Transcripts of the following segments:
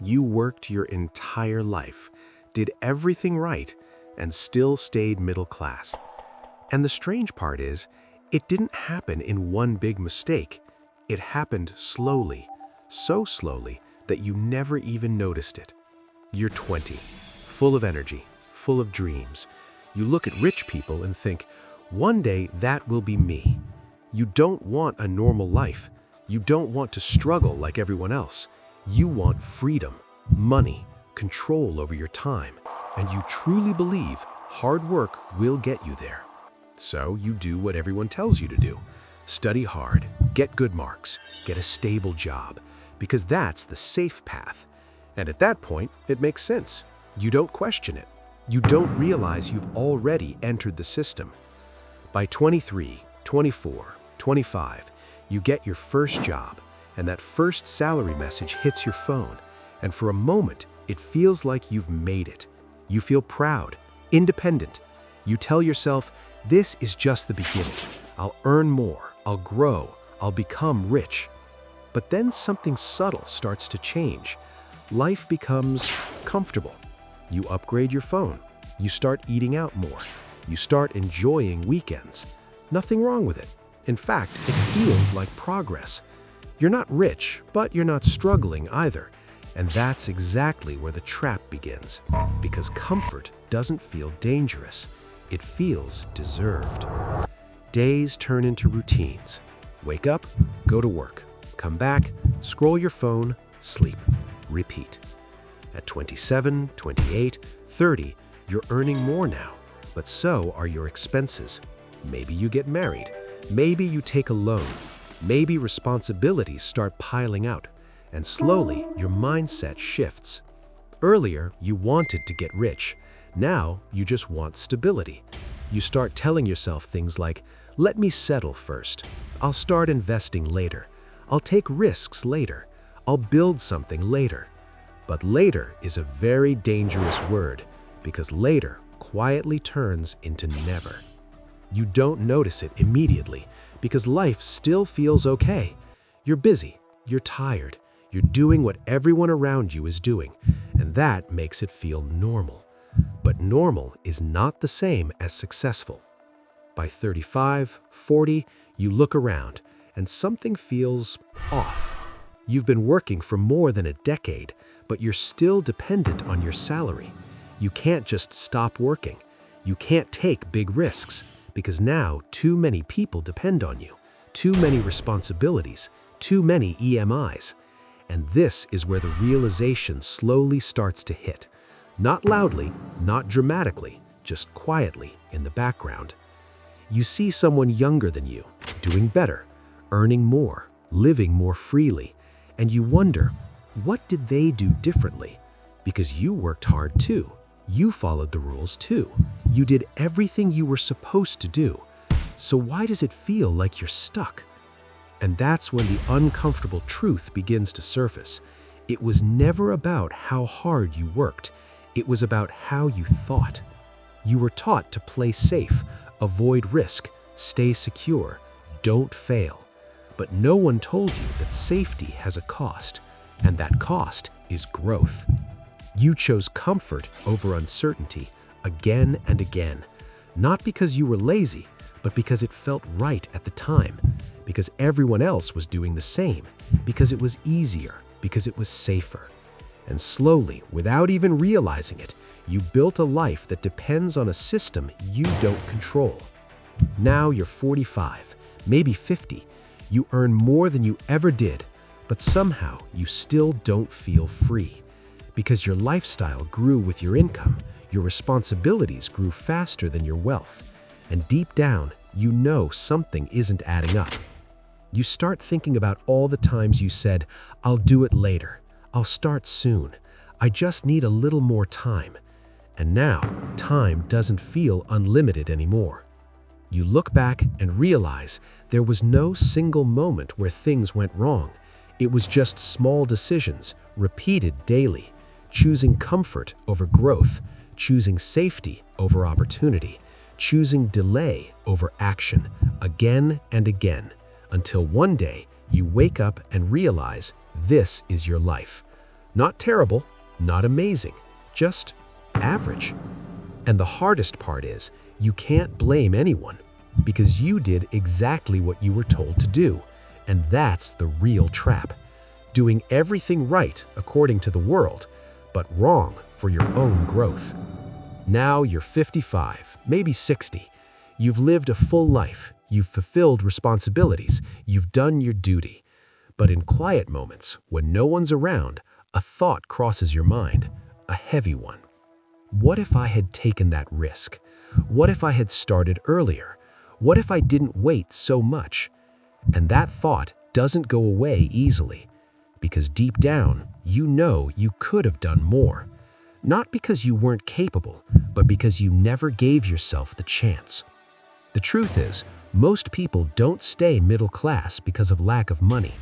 You worked your entire life, did everything right, and still stayed middle class. And the strange part is, it didn't happen in one big mistake. It happened slowly, so slowly that you never even noticed it. You're 20, full of energy, full of dreams. You look at rich people and think, one day that will be me. You don't want a normal life. You don't want to struggle like everyone else. You want freedom, money, control over your time, and you truly believe hard work will get you there. So you do what everyone tells you to do. Study hard, get good marks, get a stable job, because that's the safe path. And at that point, it makes sense. You don't question it. You don't realize you've already entered the system. By 23, 24, 25, you get your first job, and that first salary message hits your phone, and for a moment, it feels like you've made it. You feel proud, independent. You tell yourself, this is just the beginning. I'll earn more, I'll grow, I'll become rich. But then something subtle starts to change. Life becomes comfortable. You upgrade your phone. You start eating out more. You start enjoying weekends. Nothing wrong with it. In fact, it feels like progress. You're not rich, but you're not struggling either. And that's exactly where the trap begins. Because comfort doesn't feel dangerous. It feels deserved. Days turn into routines. Wake up, go to work, come back, scroll your phone, sleep, repeat. At 27, 28, 30, you're earning more now, but so are your expenses. Maybe you get married. Maybe you take a loan. Maybe responsibilities start piling out, and slowly your mindset shifts. Earlier, you wanted to get rich. Now, you just want stability. You start telling yourself things like, let me settle first. I'll start investing later. I'll take risks later. I'll build something later. But later is a very dangerous word, because later quietly turns into never. You don't notice it immediately, because life still feels okay. You're busy, you're tired, you're doing what everyone around you is doing, and that makes it feel normal. But normal is not the same as successful. By 35, 40, you look around, and something feels off. You've been working for more than a decade, but you're still dependent on your salary. You can't just stop working. You can't take big risks, because now too many people depend on you, too many responsibilities, too many EMIs. And this is where the realization slowly starts to hit. Not loudly, not dramatically, just quietly in the background. You see someone younger than you, doing better, earning more, living more freely, and you wonder, what did they do differently? Because you worked hard too. You followed the rules too. You did everything you were supposed to do. So why does it feel like you're stuck? And that's when the uncomfortable truth begins to surface. It was never about how hard you worked. It was about how you thought. You were taught to play safe, avoid risk, stay secure, don't fail. But no one told you that safety has a cost, and that cost is growth. You chose comfort over uncertainty again and again, not because you were lazy, but because it felt right at the time, because everyone else was doing the same, because it was easier, because it was safer. And slowly, without even realizing it, you built a life that depends on a system you don't control. Now you're 45, maybe 50. You earn more than you ever did, but somehow you still don't feel free. Because your lifestyle grew with your income, your responsibilities grew faster than your wealth, and deep down, you know something isn't adding up. You start thinking about all the times you said, I'll do it later. I'll start soon. I just need a little more time. And now, time doesn't feel unlimited anymore. You look back and realize there was no single moment where things went wrong. It was just small decisions, repeated daily, choosing comfort over growth, choosing safety over opportunity, choosing delay over action, again and again, until one day you wake up and realize this is your life. Not terrible, not amazing, just average. And the hardest part is, you can't blame anyone because you did exactly what you were told to do. And that's the real trap. Doing everything right according to the world, but wrong for your own growth. Now you're 55, maybe 60. You've lived a full life, you've fulfilled responsibilities, you've done your duty. But in quiet moments, when no one's around, a thought crosses your mind, a heavy one. What if I had taken that risk? What if I had started earlier? What if I didn't wait so much? And that thought doesn't go away easily, because deep down, you know you could have done more. Not because you weren't capable, but because you never gave yourself the chance. The truth is, most people don't stay middle class because of lack of money.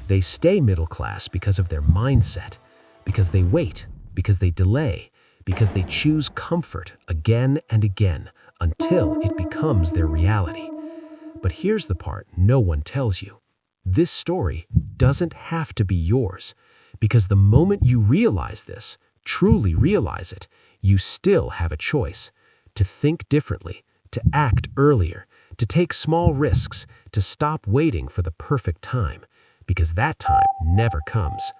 They stay middle class because of their mindset, because they wait, because they delay, because they choose comfort again and again until it becomes their reality. But here's the part no one tells you. This story doesn't have to be yours, because the moment you realize this, truly realize it, you still have a choice to think differently, to act earlier, to take small risks, to stop waiting for the perfect time, because that time never comes.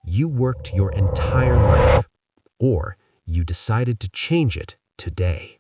You worked your entire life, or you decided to change it today.